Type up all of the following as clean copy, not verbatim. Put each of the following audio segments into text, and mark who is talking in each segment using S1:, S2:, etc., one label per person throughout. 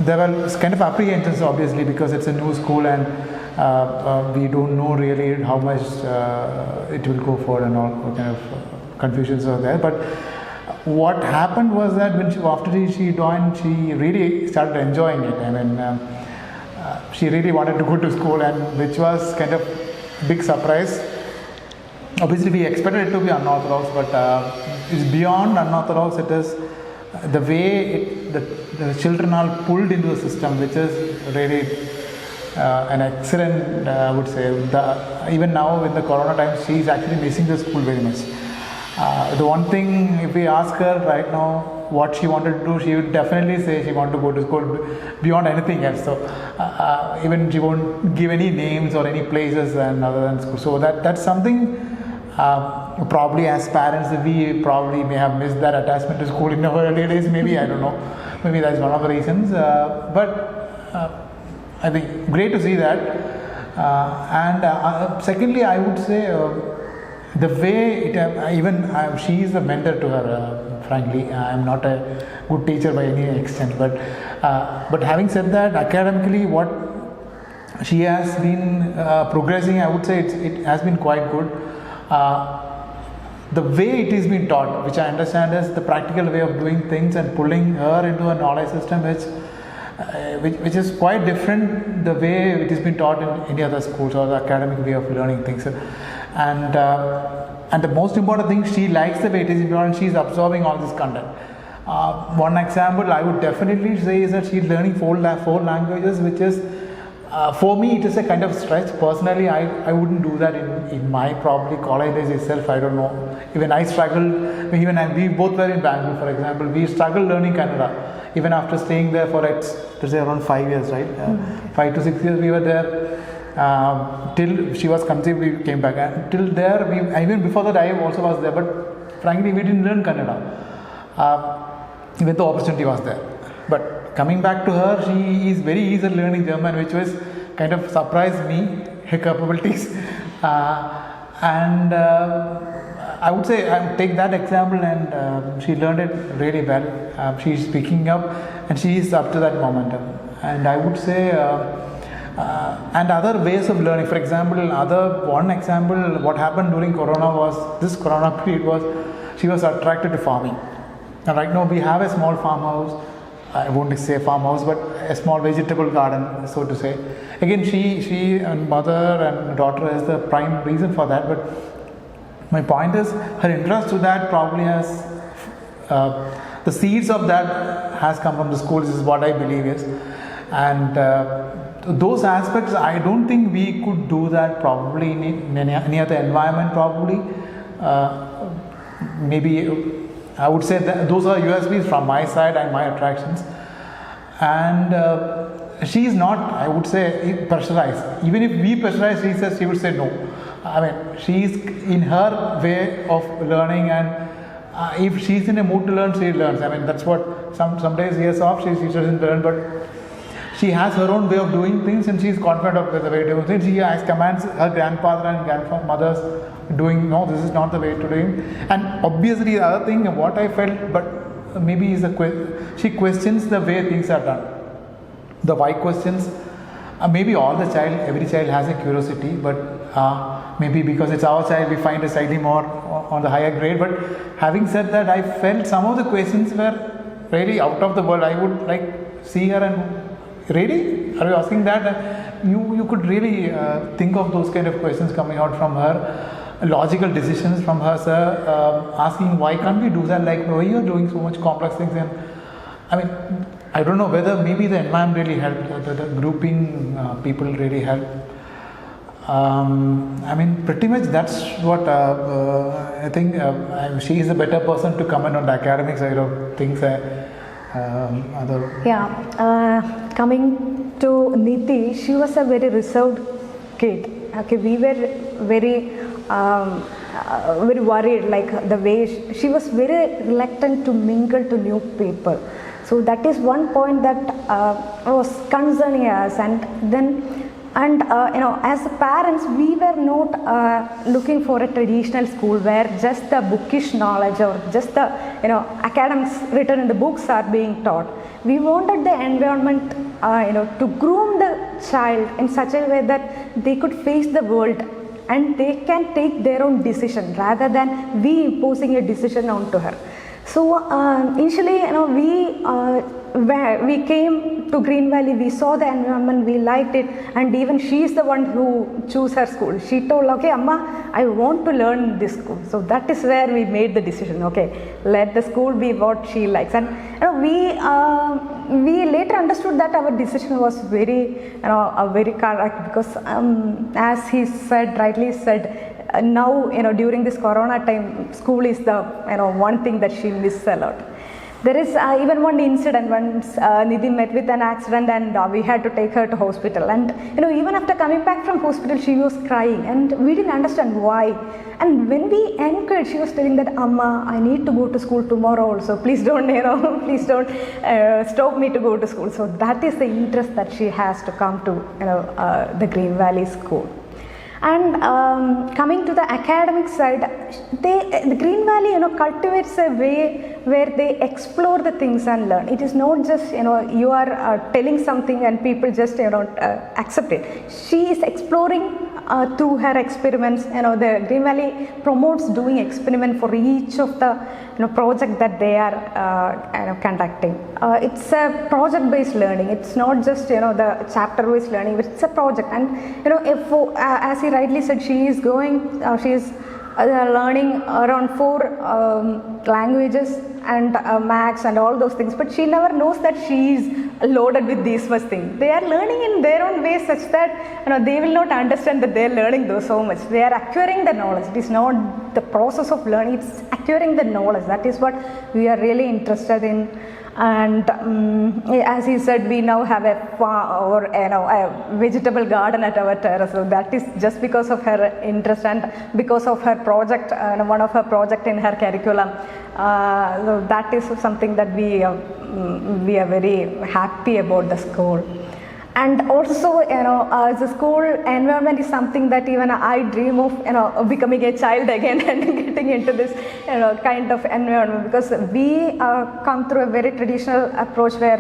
S1: there were kind of apprehensions, obviously, because it's a new school and we don't know really how much it will go for, and all kind of confusions are there. But what happened was that after she joined, she really started enjoying it. I mean, she really wanted to go to school, and which was kind of big surprise. Obviously, we expected it to be unorthodox, but it's beyond unorthodox. It is the way the children are pulled into the system, which is really an excellent, I would say. Even now in the corona times, she is actually missing the school very much. The one thing, if we ask her right now what she wanted to do, she would definitely say she wanted to go to school beyond anything else. So even she won't give any names or any places and other than school. So that's something probably as parents we probably may have missed that attachment to school in our early days. Maybe, I don't know. Maybe that's one of the reasons. But I think great to see that. And secondly, I would say the way she is a mentor to her. Frankly, I am not a good teacher by any extent, but having said that, academically, what she has been progressing, I would say it has been quite good. The way it is being taught, which I understand is the practical way of doing things and pulling her into a knowledge system, which is quite different the way it is being taught in any other schools, or the academic way of learning things. And the most important thing, she likes the way it is being taught, and she is absorbing all this content. One example I would definitely say is that she is learning four languages, which is for me it is a kind of stretch. Personally, I wouldn't do that in my probably college days itself. I don't know. Even I struggled. We both were in Bangalore, for example. We struggled learning Kannada. Even after staying there for let's say around 5 years, right? 5 to 6 years we were there. Till she was conceived, we came back. And till there, even before that, I also was there. But frankly, we didn't learn Kannada. Even the opportunity was there. But coming back to her, she is very easy at learning German, which was kind of surprised me, her capabilities. And I would say, take that example, and she learned it really well. She is picking up, and she is up to that momentum. And I would say, and other ways of learning. For example, one example, what happened during this Corona period was, she was attracted to farming. And right now we have a small farmhouse. I won't say farmhouse, but a small vegetable garden, so to say. Again, she and mother and daughter is the prime reason for that. But my point is, her interest to that probably has, the seeds of that has come from the schools, is what I believe is. And those aspects, I don't think we could do that probably in any other environment probably. Maybe I would say that those are USBs from my side and my attractions. And she is not, I would say, pressurized. Even if we pressurize, she would say no. I mean, she is in her way of learning, and if she is in a mood to learn, she learns. I mean, that's what some days years off, she doesn't learn, but she has her own way of doing things, and she is confident with the way of doing things. She has commands her grandfather and grandmothers doing, no, this is not the way to do it. And obviously the other thing, what I felt, but maybe is she questions the way things are done. The why questions, maybe every child has a curiosity, but maybe because it's our child, we find it slightly more on the higher grade. But having said that, I felt some of the questions were really out of the world. I would like see her and, really? Are you asking that? You could really think of those kind of questions coming out from her. Logical decisions from her, sir, asking why can't we do that, like why you're doing so much complex things. And I mean, I don't know whether maybe the environment really helped, the grouping people really helped. I mean, pretty much that's what I think. She is a better person to comment on the academic side of things.
S2: Coming to Niti, she was a very reserved kid. Okay, we were very worried, like the way she was very reluctant to mingle to new people. So that is one point that was concerning us. And then, as parents, we were not looking for a traditional school where just the bookish knowledge or just the academics written in the books are being taught. We wanted the environment, to groom the child in such a way that they could face the world and they can take their own decision rather than we imposing a decision onto her. So initially, we came to Greenvalley, we saw the environment, we liked it, and even she is the one who chose her school. She told, okay, Amma, I want to learn this school. So that is where we made the decision. Okay, let the school be what she likes. And we later understood that our decision was very correct, because as he said, rightly said, now during this corona time, school is the one thing that she missed a lot. There is even one incident once Nidhi met with an accident, and we had to take her to hospital, and even after coming back from hospital she was crying, and we didn't understand why. And when we encouraged, she was telling that, Amma, I need to go to school tomorrow also, please don't please don't stop me to go to school. So that is the interest that she has to come to the Greenvalley school. And coming to the academic side, the Greenvalley cultivates a way where they explore the things and learn. It is not just you are telling something and people just accept it. She is exploring through her experiments. The Greenvalley promotes doing experiment for each of the project that they are conducting. It's a project based learning. It's not just the chapter based learning, but it's a project. And as he rightly said, she is learning around 4 languages and maths and all those things, but she never knows that she is loaded with these much things. They are learning in their own way such that they will not understand that they are learning those so much. They are acquiring the knowledge. It is not the process of learning, it's acquiring the knowledge. That is what we are really interested in. And as he said, we now have a vegetable garden at our terrace. So that is just because of her interest and because of her project, one of her project in her curriculum. So that is something that we are very happy about the school. And also, the school environment is something that even I dream of, becoming a child again and getting into this, kind of environment, because we come through a very traditional approach where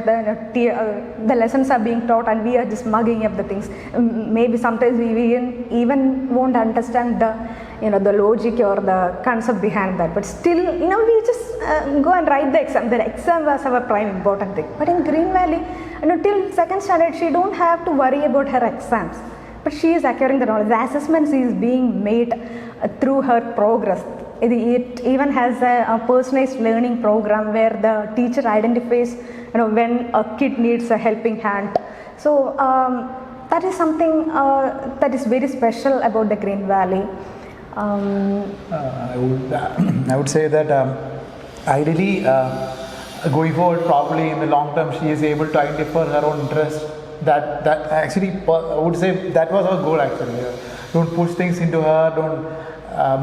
S2: the lessons are being taught and we are just mugging up the things. Maybe sometimes we even won't understand the logic or the concept behind that, but still, we just go and write the exam. The exam was our prime important thing. But in Greenvalley, till second standard, she don't have to worry about her exams, but she is acquiring the knowledge. The assessments is being made through her progress. It even has a personalized learning program where the teacher identifies when a kid needs a helping hand. So that is something that is very special about the Greenvalley.
S1: I would say that ideally, going forward, probably in the long term, she is able to identify her own interest. That actually, I would say that was our goal actually. Don't push things into her, don't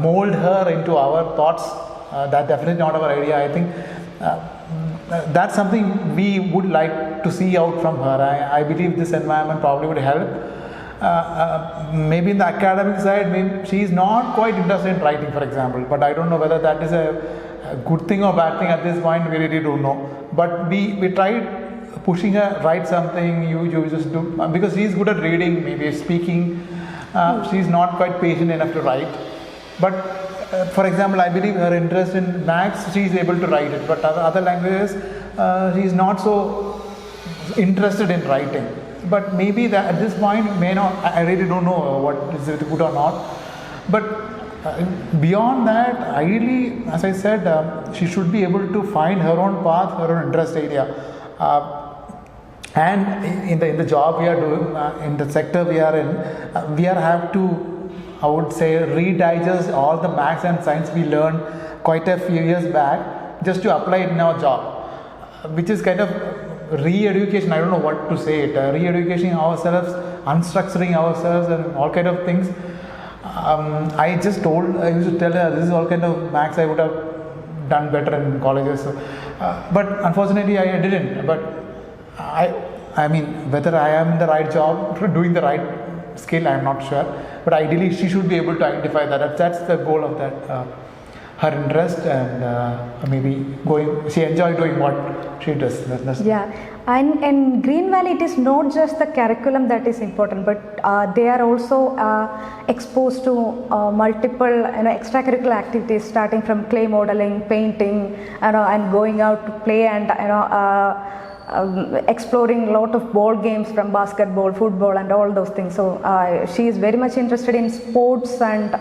S1: mold her into our thoughts. That's definitely not our idea. I think that's something we would like to see out from her. I believe this environment probably would help. Maybe in the academic side, maybe she is not quite interested in writing, for example, but I don't know whether that is a good thing or bad thing at this point. We really don't know. But we tried pushing her, write something, you just do, because she is good at reading, maybe speaking. She is not quite patient enough to write. But for example, I believe her interest in maths, she is able to write it, but other languages, she is not so interested in writing. But maybe that at this point may not, I really don't know what is it good or not. But beyond that, ideally, as I said, she should be able to find her own path, her own interest area. And in the job we are doing, in the sector we are in, we have to, I would say, redigest all the maths and science we learned quite a few years back just to apply it in our job, which is kind of re-education. I don't know what to say it, re-educating ourselves, unstructuring ourselves and all kind of things. I used to tell her, this is all kind of maths I would have done better in colleges. So, but unfortunately I didn't. But I mean, whether I am in the right job, doing the right skill, I am not sure. But ideally she should be able to identify that. That's the goal of that her interest and maybe going. She enjoyed doing what she does.
S2: Yeah, and in Greenvalley, it is not just the curriculum that is important, but they are also exposed to multiple extracurricular activities, starting from clay modeling, painting, and going out to play and exploring a lot of ball games from basketball, football, and all those things. So she is very much interested in sports and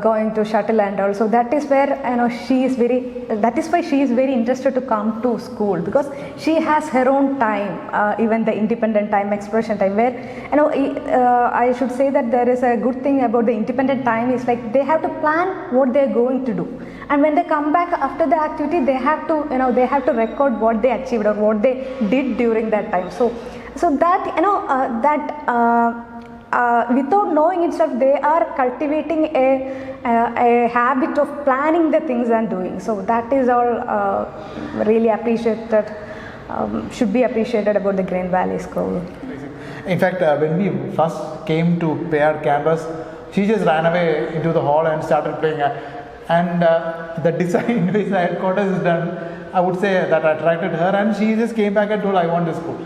S2: going to shuttle and also that is where she is very. That is why she is very interested to come to school, because she has her own time, even the independent time, expression time. Where I should say that there is a good thing about the independent time is like they have to plan what they are going to do. And when they come back after the activity, they have to, they have to record what they achieved or what they did during that time. So that, without knowing itself, they are cultivating a habit of planning the things and doing. So that is all really appreciated, should be appreciated about the Greenvalley School.
S1: In fact, when we first came to Payar campus, she just ran away into the hall and started playing. And the design which the headquarters is done, I would say that attracted her, and she just came back and told, I want this school.